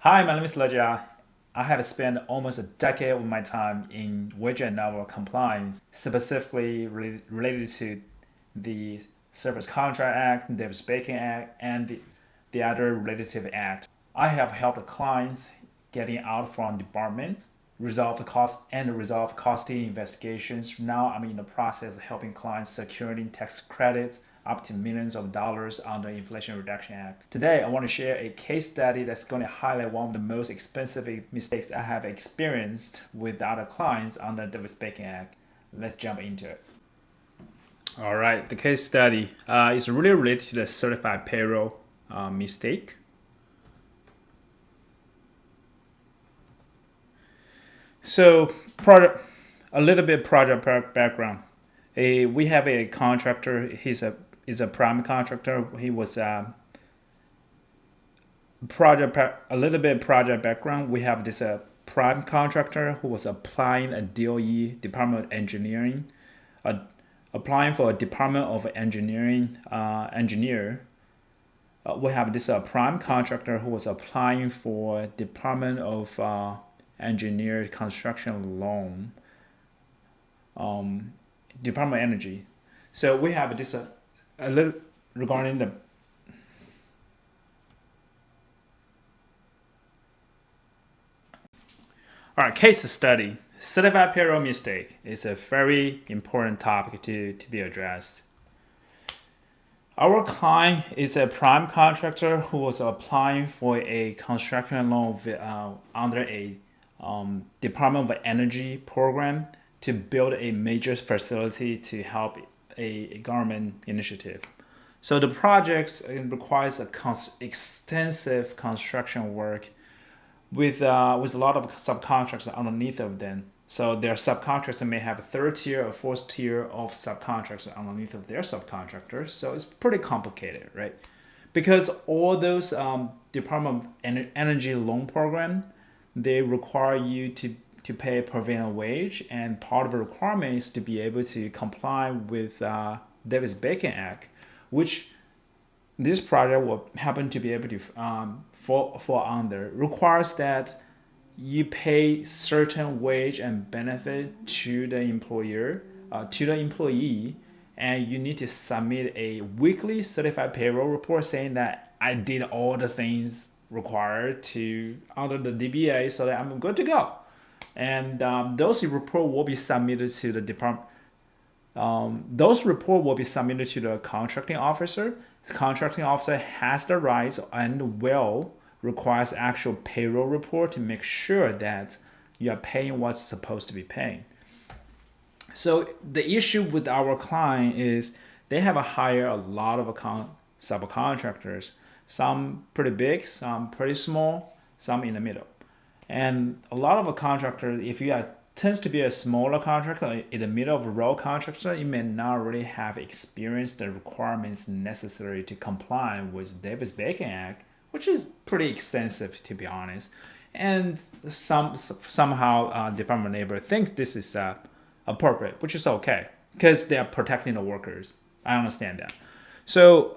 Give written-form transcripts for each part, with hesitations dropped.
Hi, my name is Leja. I have spent almost a decade of my time in wage and hour compliance, specifically related to the Service Contract Act, Davis Bacon Act, and the other relative act. I have helped clients getting out from department, resolve costly investigations. Now I'm in the process of helping clients securing tax credits up to millions of dollars under Inflation Reduction Act. Today, I want to share a case study that's going to highlight one of the most expensive mistakes I have experienced with other clients under the Davis Bacon Act. Let's jump into it. All right, the case study is really related to the certified payroll mistake. So, a little bit project background. We have a contractor. He's a prime contractor. He was a little bit project background. We have this prime contractor who was applying a DOE Department of Engineering, uh, applying for a Department of Engineering engineer. We have this prime contractor who was applying for Department of Engineer construction loan, Department of Energy. So we have this a little regarding the. All right, case study. Certified payroll mistake is a very important topic to be addressed. Our client is a prime contractor who was applying for a construction loan under a Department of Energy program to build a major facility to help a government initiative. So the project requires extensive construction work with a lot of subcontractors underneath of them. So their subcontractor may have a third tier or fourth tier of subcontractors underneath of their subcontractors. So it's pretty complicated, right? Because all those Department of Energy loan program, they require you to pay a prevailing wage, and part of the requirement is to be able to comply with Davis Bacon Act, which this project will happen to be able to fall under. Requires that you pay certain wage and benefit to the employer, to the employee, and you need to submit a weekly certified payroll report saying that I did all the things required to under the DBA so that I'm good to go. And those report will be submitted to the department. Those report will be submitted to the contracting officer. The contracting officer has the rights and will requires actual payroll report to make sure that you are paying what's supposed to be paying. So the issue with our client is they have a hire a lot of subcontractors, some pretty big, some pretty small, some in the middle. And a lot of a contractor, if you are tends to be a smaller contractor in the middle of a row contractor, you may not really have experienced the requirements necessary to comply with Davis Bacon Act, which is pretty extensive to be honest. And somehow Department of Labor think this is appropriate, which is okay because they are protecting the workers. I understand that. So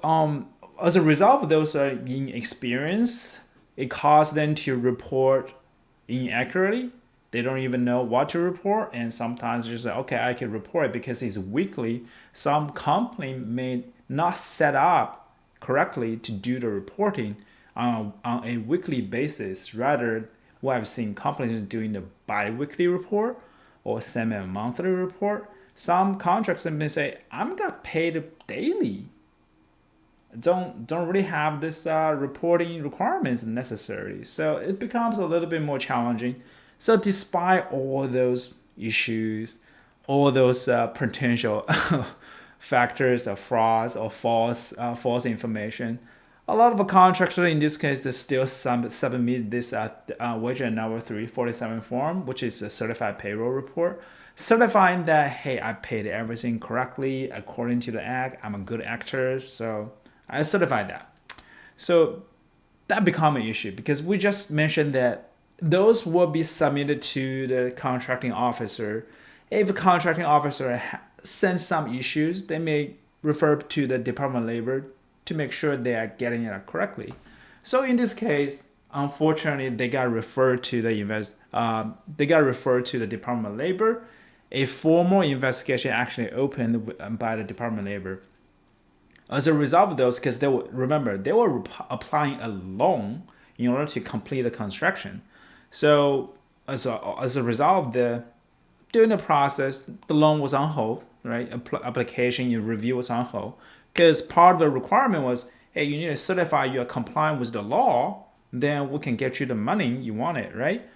as a result of those inexperience, it caused them to report inaccurately. They don't even know what to report, and sometimes just say, okay, I can report it because it's weekly. Some company may not set up correctly to do the reporting on a weekly basis. Rather, what I've seen companies doing the bi-weekly report or semi-monthly report. Some contracts may say, I'm got paid daily. Don't really have this reporting requirements necessary. So it becomes a little bit more challenging. So despite all those issues, all those potential factors of frauds or false information, a lot of the contractors in this case they still submit this wage and hour 347 form, which is a certified payroll report, certifying that hey, I paid everything correctly according to the act. I'm a good actor, so I certified that. So that become an issue because we just mentioned that those will be submitted to the contracting officer. If the contracting officer sends some issues, they may refer to the Department of Labor to make sure they are getting it correctly. So in this case, unfortunately, they got referred to the Department of Labor. A formal investigation actually opened by the Department of Labor. As a result of those, because they were applying a loan in order to complete the construction. So as a result of during the process, the loan was on hold, right? Application review was on hold because part of the requirement was, hey, you need to certify you are compliant with the law, then we can get you the money you wanted, right?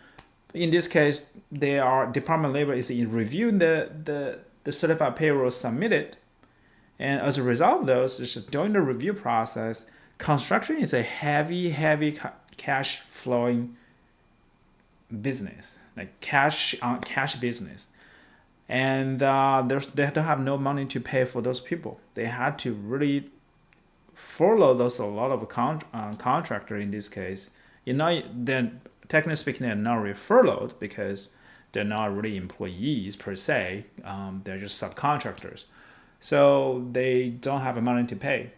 In this case, Department of Labor is reviewing the certified payroll submitted, and as a result of those, it's just during the review process, construction is a heavy cash flowing business, like cash business, and they don't have no money to pay for those people. They had to really furlough a lot of contractor in this case. Then technically speaking, they're not really furloughed because they're not really employees per se. They're just subcontractors, so they don't have money to pay.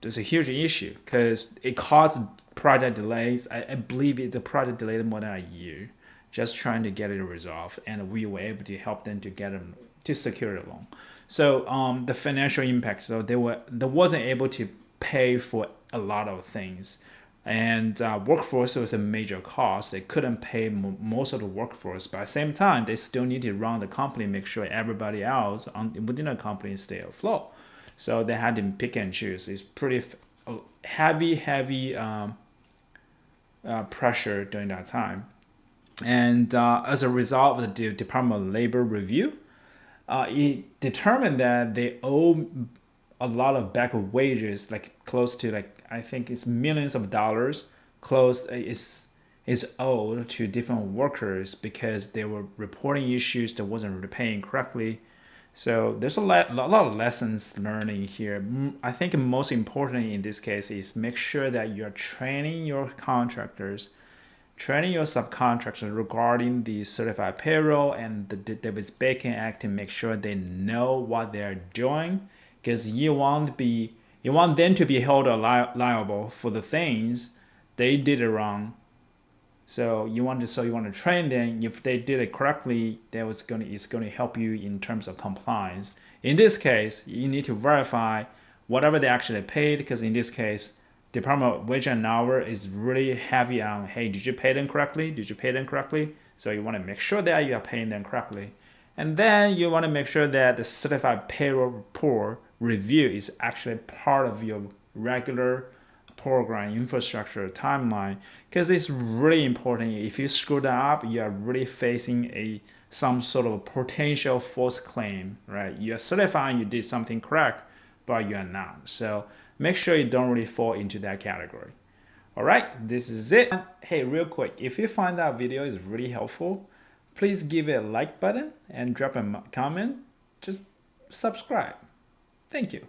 There's a huge issue because it caused project delays. I believe the project delayed more than a year, just trying to get it resolved, and we were able to help them to get them to secure the loan. So the financial impact. So they wasn't able to pay for a lot of things, and workforce was a major cost. They couldn't pay most of the workforce, but at the same time, they still need to run the company, make sure everybody else within the company stay afloat. So they had to pick and choose. It's pretty heavy pressure during that time. And as a result of the Department of Labor review, it determined that they owe a lot of back wages, like close to I think it's millions of dollars, close is owed to different workers because they were reporting issues that wasn't paying correctly. So there's a lot of lessons learning here. I think most importantly in this case is make sure that you're training your contractors, training your subcontractors regarding the certified payroll and the Davis-Bacon Act to make sure they know what they're doing, because you want them to be held liable for the things they did it wrong. So you want to train them. If they did it correctly, it's going to help you in terms of compliance. In this case, you need to verify whatever they actually paid, because in this case, Department of Wage and Hour is really heavy on, hey, did you pay them correctly? Did you pay them correctly? So you want to make sure that you are paying them correctly. And then you want to make sure that the certified payroll report review is actually part of your regular program infrastructure timeline, because it's really important. If you screw that up, you are really facing some sort of potential false claim, right? You are certifying you did something correct, but you are not. So make sure you don't really fall into that category. All right, this is it. Hey, real quick, if you find that video is really helpful, please give it a like button and drop a comment. Just subscribe. Thank you.